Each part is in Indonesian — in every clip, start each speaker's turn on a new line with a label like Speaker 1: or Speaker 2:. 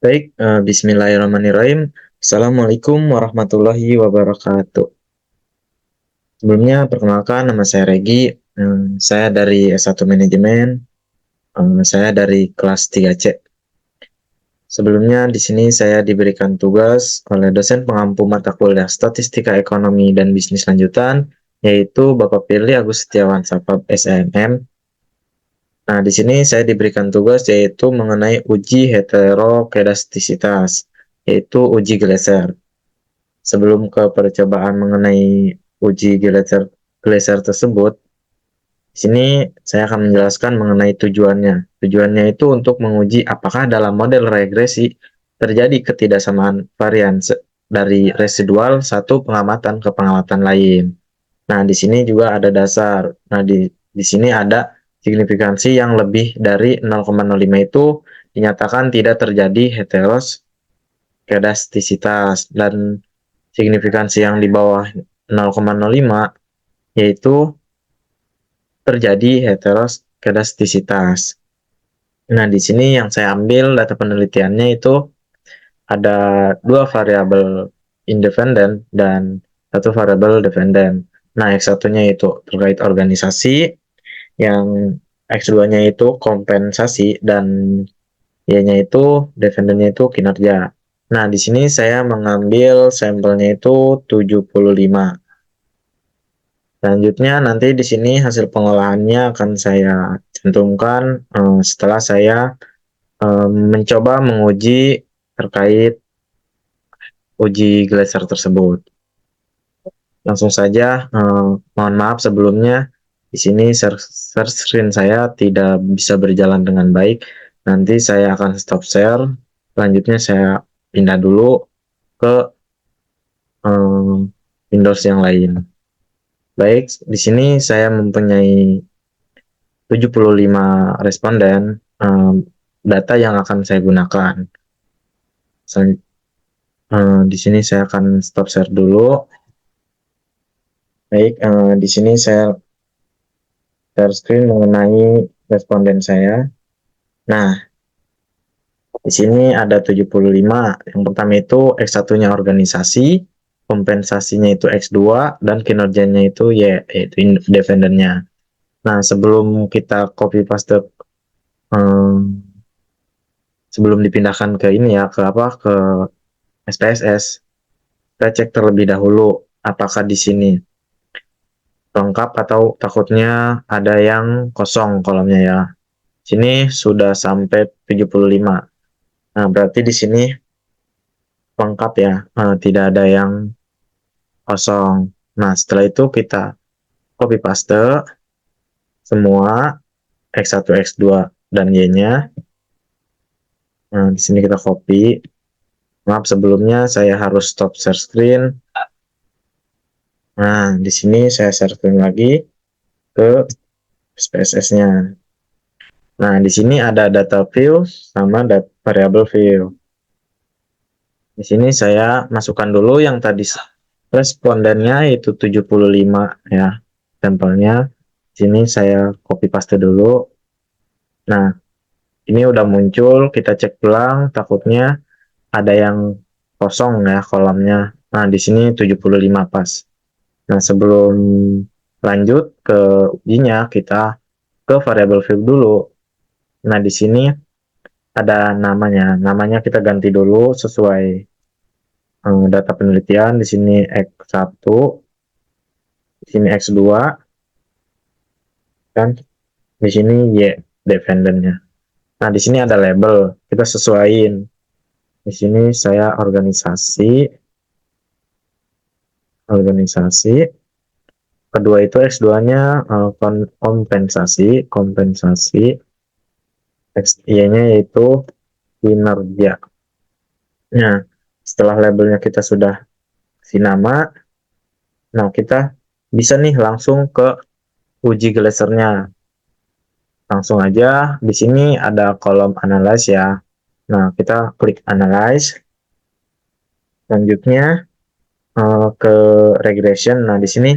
Speaker 1: Baik, bismillahirrahmanirrahim. Assalamualaikum warahmatullahi wabarakatuh. Sebelumnya, perkenalkan nama saya Regi. Saya dari S1 Manajemen. Saya dari kelas 3C. Sebelumnya, di sini saya diberikan tugas oleh dosen pengampu mata kuliah Statistika Ekonomi dan Bisnis Lanjutan, yaitu Bapak Firly Agus Setiawan Sapab, SNM. Nah, di sini saya diberikan tugas yaitu mengenai uji heterokedastisitas, yaitu uji Gleiser. Sebelum ke percobaan mengenai uji Gleiser tersebut, di sini saya akan menjelaskan mengenai tujuannya. Tujuannya itu untuk menguji apakah dalam model regresi terjadi ketidaksamaan varian dari residual satu pengamatan ke pengamatan lain. Nah, di sini juga ada dasar. Nah, di sini ada signifikansi yang lebih dari 0,05 itu dinyatakan tidak terjadi heteroskedastisitas, dan signifikansi yang di bawah 0,05 yaitu terjadi heteroskedastisitas. Nah, di sini yang saya ambil data penelitiannya itu ada dua variabel independen dan satu variabel dependen. Nah, X1-nya itu terkait organisasi, yang X2-nya itu kompensasi, dan Y-nya itu dependennya itu kinerja. Nah, di sini saya mengambil sampelnya itu 75. Selanjutnya nanti di sini hasil pengolahannya akan saya cantumkan setelah saya mencoba menguji terkait uji Gleiser tersebut. Langsung saja, mohon maaf sebelumnya, di sini share screen saya tidak bisa berjalan dengan baik. Nanti saya akan stop share. Selanjutnya saya pindah dulu ke Windows yang lain. Baik, di sini saya mempunyai 75 responden, data yang akan saya gunakan. Di sini saya akan stop share dulu. Baik, di sini saya share screen mengenai responden saya. Nah, di sini ada 75. Yang pertama itu X1-nya organisasi, kompensasinya itu X2, dan kinerjanya itu Y, yaitu independennya. Nah, sebelum kita copy paste, sebelum dipindahkan ke ini ya, ke apa, ke SPSS, kita cek terlebih dahulu apakah di sini lengkap atau takutnya ada yang kosong kolomnya ya. Sini sudah sampai 75. Nah, berarti di sini lengkap ya, tidak ada yang kosong. Nah, setelah itu kita copy paste semua X1, X2, dan Y-nya. Nah, di sini kita copy. Maaf sebelumnya saya harus stop share screen. Nah, di sini saya share screen lagi ke SPSS-nya. Nah, di sini ada data view sama variable view. Di sini saya masukkan dulu yang tadi respondennya itu 75 ya, sampelnya. Di sini saya copy paste dulu. Nah, ini udah muncul, kita cek ulang, takutnya ada yang kosong ya kolomnya. Nah, di sini 75 pas. Nah, sebelum lanjut ke ujinya, kita ke variable view dulu. Nah, di sini ada namanya. Namanya kita ganti dulu sesuai data penelitian. Di sini X1, di sini X2, dan di sini Y dependennya. Nah, di sini ada label. Kita sesuaiin. Di sini saya organisasi. Kedua itu X2-nya kompensasi. Y-nya yaitu kinerja. Nah, setelah labelnya kita sudah kasih nama, nah kita bisa nih langsung ke uji Gleisernya. Langsung aja, di sini ada kolom analyze ya. Nah, kita klik analyze. Selanjutnya ke regression. Nah, di sini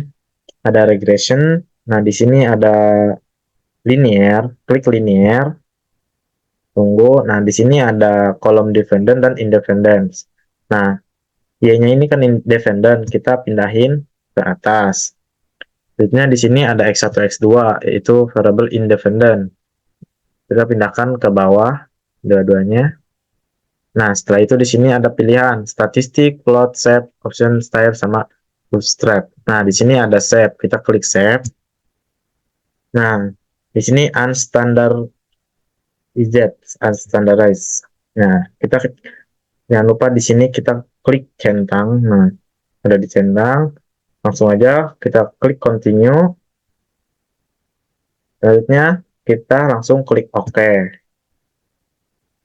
Speaker 1: ada regression. Nah, di sini ada linear, klik linear. tunggu. Nah, di sini ada kolom dependent dan independent. Nah, Y-nya ini kan independent, kita pindahin ke atas. Selanjutnya di sini ada X1, X2, yaitu variable independent. Kita pindahkan ke bawah dua-duanya. Nah, setelah itu di sini ada pilihan statistik, plot, shape, option, style, sama bootstrap. Nah, di sini ada shape. Kita klik shape. Nah, di sini unstandardized, unstandardized. Nah, kita jangan lupa di sini kita klik centang. Nah, ada di centang. Langsung aja kita klik continue. Selanjutnya kita langsung klik OK.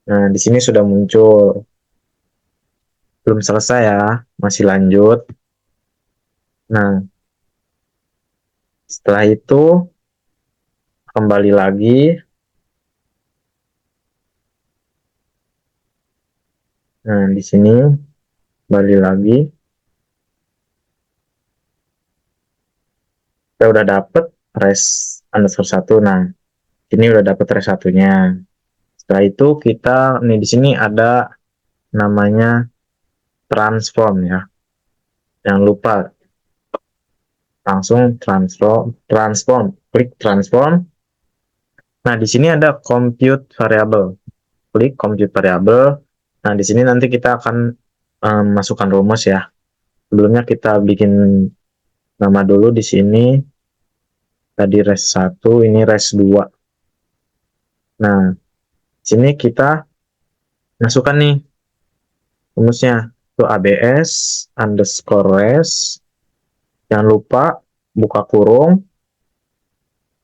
Speaker 1: Nah, di sini sudah muncul. Belum selesai ya, masih lanjut. Nah, setelah itu kembali lagi. Nah, di sini kembali lagi. Kita udah dapet res underscore 1. Nah, ini udah dapet res satunya. Setelah itu kita nih di sini ada namanya transform ya. Jangan lupa langsung transform, klik transform. Nah, di sini ada compute variable. Klik compute variable. Nah, di sini nanti kita akan masukkan rumus ya. Sebelumnya kita bikin nama dulu di sini. Tadi res 1, ini res 2. Nah, di sini kita masukkan nih rumusnya. Itu ABS underscore res. Jangan lupa buka kurung.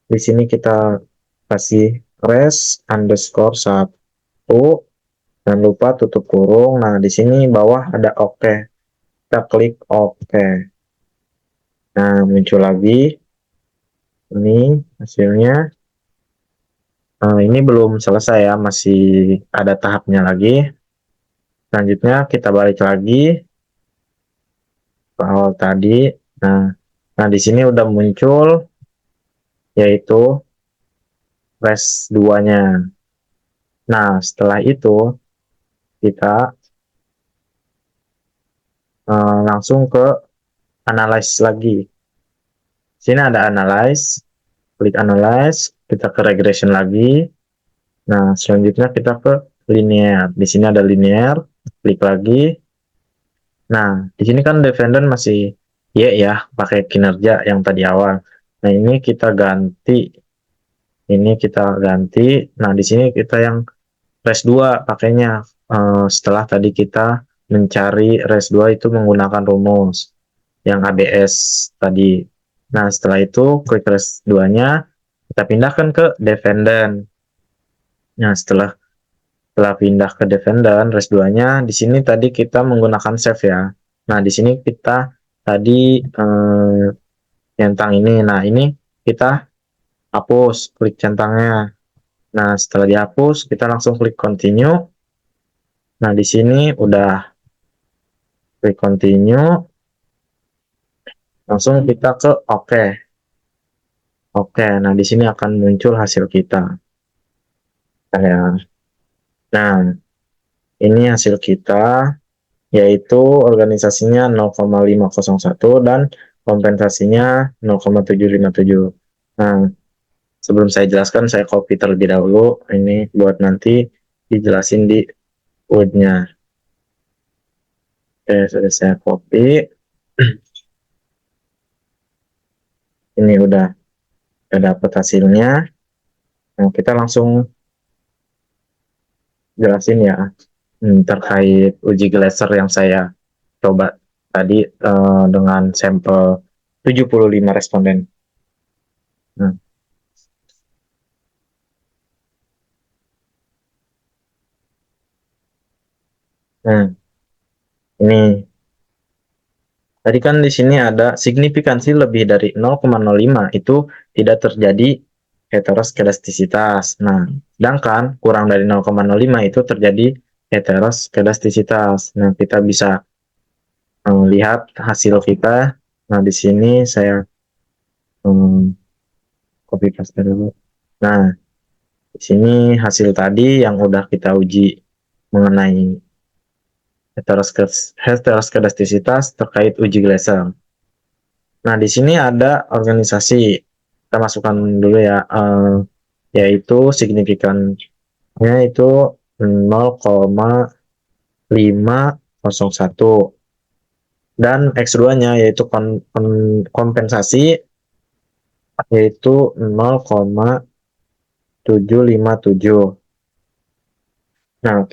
Speaker 1: Di sini kita kasih res underscore 1. Jangan lupa tutup kurung. Nah, di sini bawah ada OK. Kita klik OK. Nah, muncul lagi. Ini hasilnya. Ini belum selesai ya, masih ada tahapnya lagi. Selanjutnya kita balik lagi ke awal tadi. Nah, di sini udah muncul yaitu res 2-nya. Nah, setelah itu kita langsung ke analyze lagi. Sini ada analyze, klik analyze, kita ke regression lagi. Nah, selanjutnya kita ke linear. Di sini ada linear, klik lagi. Nah, di sini kan defendant masih Y ya, pakai kinerja yang tadi awal. Nah, ini kita ganti. Ini kita ganti. Nah, di sini kita yang res 2 pakainya. Setelah tadi kita mencari res 2 itu menggunakan rumus yang ABS tadi. Nah, setelah itu klik res 2-nya, kita pindahkan ke defendant. Nah, setelah pindah ke defendant, res 2-nya, di sini tadi kita menggunakan save ya. Nah, di sini kita tadi centang ini. Nah, ini kita hapus, klik centangnya. Nah, setelah dihapus, kita langsung klik continue. Nah, di sini udah klik continue. Langsung kita ke OK. Oke, nah di sini akan muncul hasil kita. Nah, ini hasil kita, yaitu organisasinya 0,501 dan kompensasinya 0,757. Nah, sebelum saya jelaskan, saya copy terlebih dahulu. Ini buat nanti dijelasin di Word-nya. Oke, sudah saya copy. Ini udah dapat hasilnya. Nah, kita langsung jelasin ya terkait uji Glaser yang saya coba tadi dengan sampel 75 responden. Nah, nah, ini tadi kan di sini ada signifikansi lebih dari 0,05 itu tidak terjadi heteroskedastisitas. Nah, sedangkan kurang dari 0,05 itu terjadi heteroskedastisitas. Nah, kita bisa lihat hasil kita. Nah, di sini saya copy paste dulu. Nah, Di sini hasil tadi yang udah kita uji mengenai heteroskedastisitas terkait uji Gleiser. Nah, di sini ada organisasi, kita masukkan dulu ya, yaitu signifikannya itu 0,501 dan X2-nya yaitu kompensasi yaitu 0,757. Nah,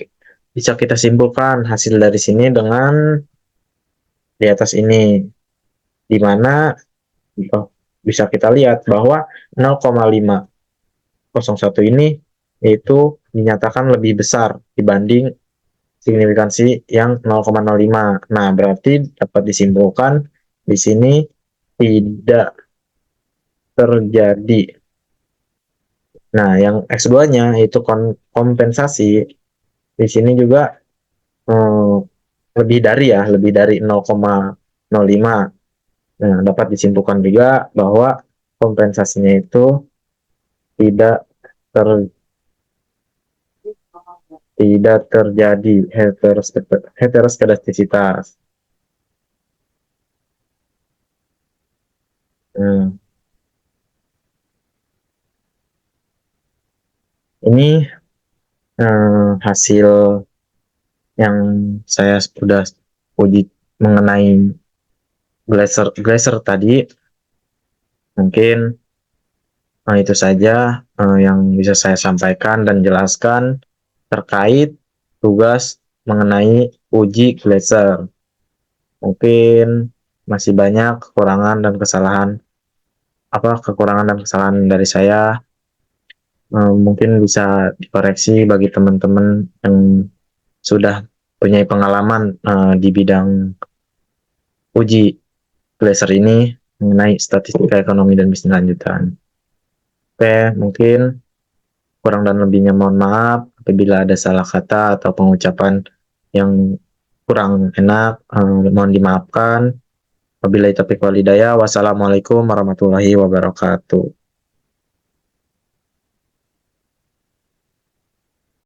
Speaker 1: bisa kita simpulkan hasil dari sini dengan di atas ini, di mana bisa kita lihat bahwa 0,501 ini itu dinyatakan lebih besar dibanding signifikansi yang 0,05. Nah, berarti dapat disimpulkan di sini tidak terjadi. Nah, yang X2-nya itu kompensasi di sini juga eh, lebih dari 0,05. Nah, dapat disimpulkan juga bahwa kompensasinya itu tidak ter tidak terjadi heteroskedastisitas. Hmm. Ini hasil yang saya sudah uji mengenai Glacier tadi. Mungkin itu saja yang bisa saya sampaikan dan jelaskan terkait tugas mengenai uji Glacier. Mungkin masih banyak kekurangan dan kesalahan dari saya. Mungkin bisa dikoreksi bagi teman-teman yang sudah punya pengalaman di bidang uji Glaser ini mengenai statistika ekonomi dan bisnis lanjutan. Oke, mungkin kurang dan lebihnya mohon maaf apabila ada salah kata atau pengucapan yang kurang enak, mohon dimaafkan. Wabillahi taufiq walhidayah. Wassalamualaikum warahmatullahi wabarakatuh.